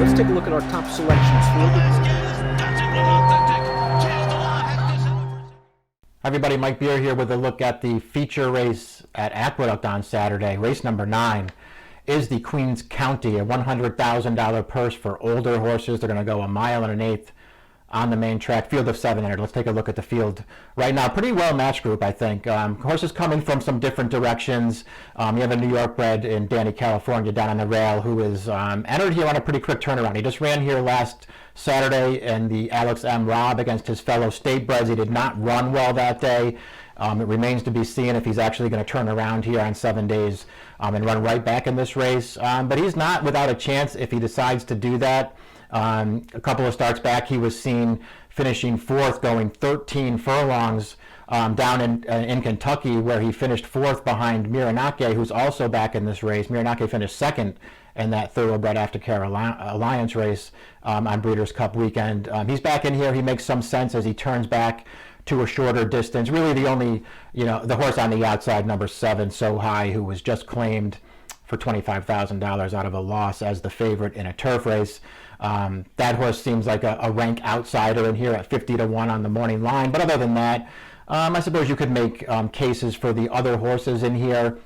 let's take a look at our top selections. Everybody, Mike Beer here with a look at the feature race at Aqueduct on Saturday. Race number 9 is the Queens County, a $100,000 purse for older horses. They're going to go 1 1/8 on the main track, field of 700. Let's take a look at the field right now. Pretty well matched group, I think. Horses coming from some different directions. You have a New York bred in Danny, California, down on the rail, who is entered here on a pretty quick turnaround. He just ran here last Saturday in the Alex M. Robb against his fellow state breds. He did not run well that day. It remains to be seen if he's actually going to turn around here on 7 days and run right back in this race. But he's not without a chance if he decides to do that. A couple of starts back, he was seen finishing 4th, going 13 furlongs down in Kentucky, where he finished 4th behind Miranake, who's also back in this race. Miranake finished 2nd in that Thoroughbred Aftercare Alliance race on Breeders' Cup weekend. He's back in here. He makes some sense as he turns back to a shorter distance. Really the only, the horse on the outside, number 7, So High, who was just claimed for $25,000 out of a loss as the favorite in a turf race. That horse seems like a rank outsider in here at 50 to 1 on the morning line. But other than that, I suppose you could make cases for the other horses in here.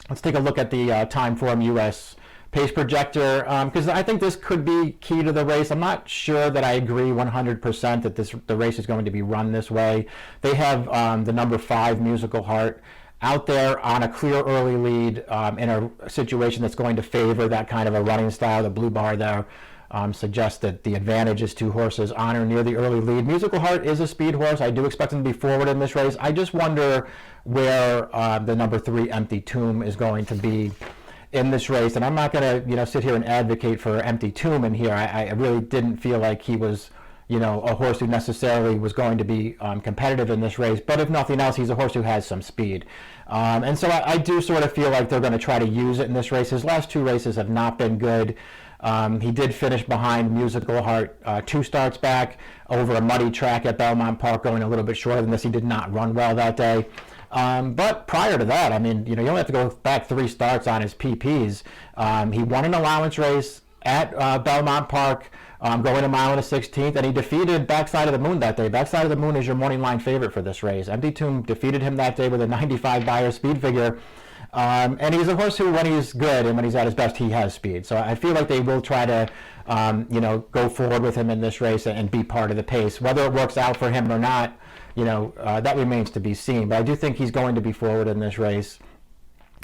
Let's take a look at the Timeform US pace projector, because I think this could be key to the race. I'm not sure that I agree 100% that the race is going to be run this way. They have the number 5 Musical Heart out there on a clear early lead in a situation that's going to favor that kind of a running style. The blue bar there suggests that the advantage is 2 horses on or near the early lead. Musical Heart is a speed horse. I do expect him to be forward in this race. I just wonder where the number 3 Empty Tomb is going to be in this race. And I'm not going to sit here and advocate for Empty Tomb in here. I really didn't feel like he was a horse who necessarily was going to be competitive in this race, but if nothing else, he's a horse who has some speed. And so I do sort of feel like they're going to try to use it in this race. His last 2 races have not been good. He did finish behind Musical Heart 2 starts back over a muddy track at Belmont Park, going a little bit shorter than this. He did not run well that day. But prior to that, I mean, you only have to go back 3 starts on his PPs. He won an allowance race at Belmont Park, going 1 1/16, and he defeated Backside of the Moon that day. Backside of the Moon is your morning line favorite for this race. Empty Tomb defeated him that day with a 95 Beyer speed figure. And he's a horse who, when he's good and when he's at his best, he has speed. So I feel like they will try to, go forward with him in this race and be part of the pace. Whether it works out for him or not, that remains to be seen. But I do think he's going to be forward in this race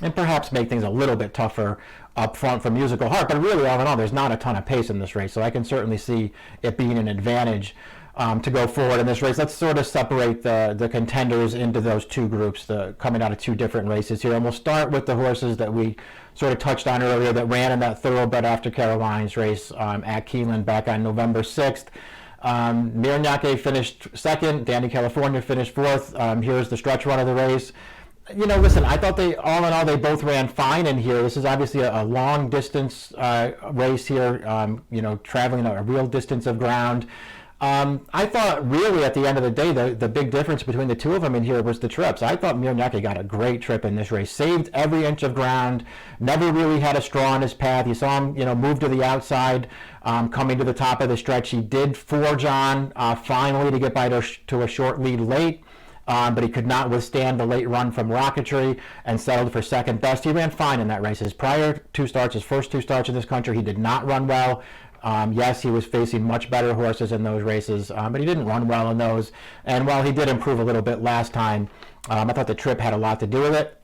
and perhaps make things a little bit tougher up front for Musical Heart. But really, all in all, there's not a ton of pace in this race. So I can certainly see it being an advantage to go forward in this race. Let's sort of separate the contenders into those 2 groups, coming out of 2 different races here. And we'll start with the horses that we sort of touched on earlier that ran in that Thoroughbred Aftercare Alliance race at Keeneland back on November 6th. Miranake finished 2nd. Danny, California finished 4th. Here's the stretch run of the race. Listen, I thought all in all, they both ran fine in here. This is obviously a long distance race here, traveling a real distance of ground. I thought really at the end of the day, the big difference between the 2 of them in here was the trips. I thought Miranake got a great trip in this race, saved every inch of ground, never really had a straw in his path. You saw him, move to the outside, coming to the top of the stretch. He did forge on finally to get by to a short lead late. But he could not withstand the late run from Rocketry and settled for 2nd best. He ran fine in that race. His prior 2 starts, his first 2 starts in this country, he did not run well. Yes, he was facing much better horses in those races, but he didn't run well in those. And while he did improve a little bit last time, I thought the trip had a lot to do with it.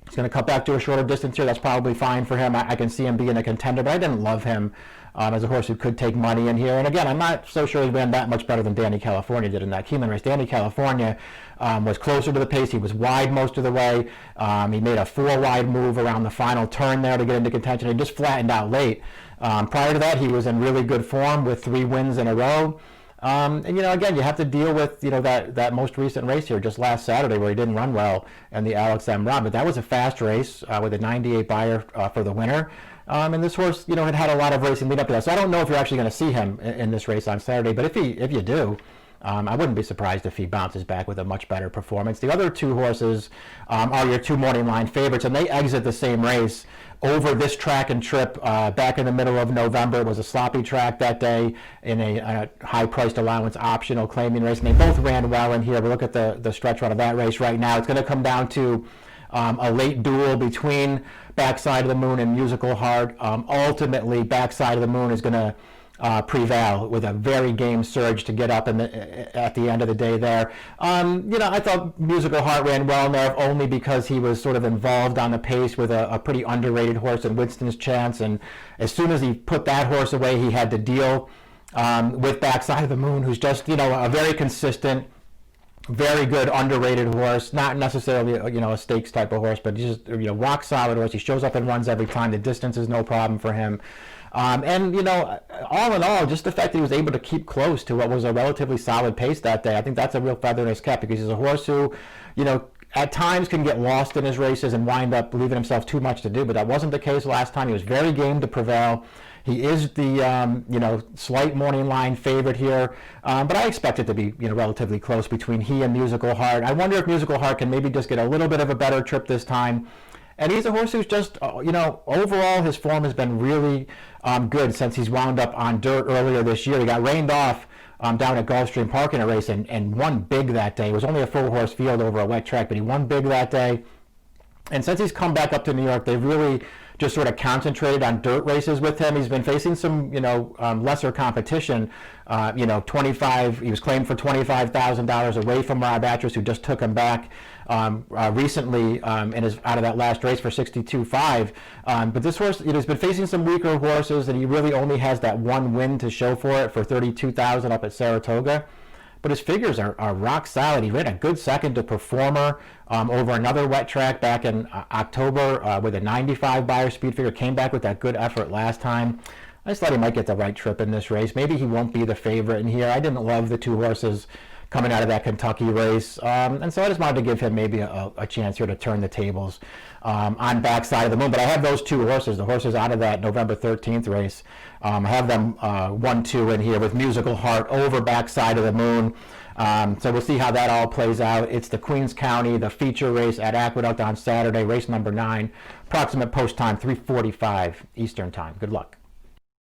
He's going to cut back to a shorter distance here. That's probably fine for him. I can see him being a contender, but I didn't love him as a horse who could take money in here. And again, I'm not so sure he ran that much better than Danny, California did in that Keeneland race. Danny, California was closer to the pace. He was wide most of the way. He made a 4-wide move around the final turn there to get into contention. He just flattened out late. Prior to that, he was in really good form with 3 wins in a row. And again, you have to deal with that most recent race here just last Saturday where he didn't run well in the Alex M. Robb. But that was a fast race with a 98 Beyer for the winner. And this horse, had a lot of racing lead up to that. So I don't know if you're actually going to see him in this race on Saturday. But if you do, I wouldn't be surprised if he bounces back with a much better performance. The other two horses are your two morning line favorites, and they exit the same race over this track and trip back in the middle of November. It was a sloppy track that day in a high-priced allowance optional claiming race, and they both ran well in here. But look at the stretch run of that race right now. It's going to come down to a late duel between Backside of the Moon and Musical Heart. Ultimately, Backside of the Moon is going to prevail with a very game surge to get up at the end of the day there. I thought Musical Heart ran well in there only because he was sort of involved on the pace with a pretty underrated horse in Winston's Chance, and as soon as he put that horse away, he had to deal with Backside of the Moon, who's just, a very consistent, very good underrated horse, not necessarily a stakes type of horse, but just rock solid horse. He shows up and runs every time. The distance is no problem for him. All in all, just the fact that he was able to keep close to what was a relatively solid pace that day, I think that's a real feather in his cap, because he's a horse who, at times can get lost in his races and wind up leaving himself too much to do, but that wasn't the case last time. He was very game to prevail. He is the slight morning line favorite here, but I expect it to be relatively close between he and Musical Heart. I wonder if Musical Heart can maybe just get a little bit of a better trip this time. And he's a horse who's just, overall his form has been really good since he's wound up on dirt earlier this year. He got rained off down at Gulfstream Park in a race and won big that day. It was only a full horse field over a wet track, but he won big that day. And since he's come back up to New York, they've really just sort of concentrated on dirt races with him. He's been facing some, lesser competition. He was claimed for $25,000 away from Rob Atras, who just took him back recently and is out of that last race for $62,500. But this horse, he's been facing some weaker horses, and he really only has that one win to show for it for $32,000 up at Saratoga. But his figures are rock solid. He ran a good second to Performer over another wet track back in October with a 95 buyer speed figure. Came back with that good effort last time. I just thought he might get the right trip in this race. Maybe he won't be the favorite in here. I didn't love the two horses coming out of that Kentucky race. And so I just wanted to give him maybe a chance here to turn the tables on Backside of the Moon. But I have those two horses, the horses out of that November 13th race. I have them 1-2 in here with Musical Heart over Backside of the Moon. So we'll see how that all plays out. It's the Queens County, the feature race at Aqueduct on Saturday, race number 9. Approximate post time, 3:45 Eastern time. Good luck.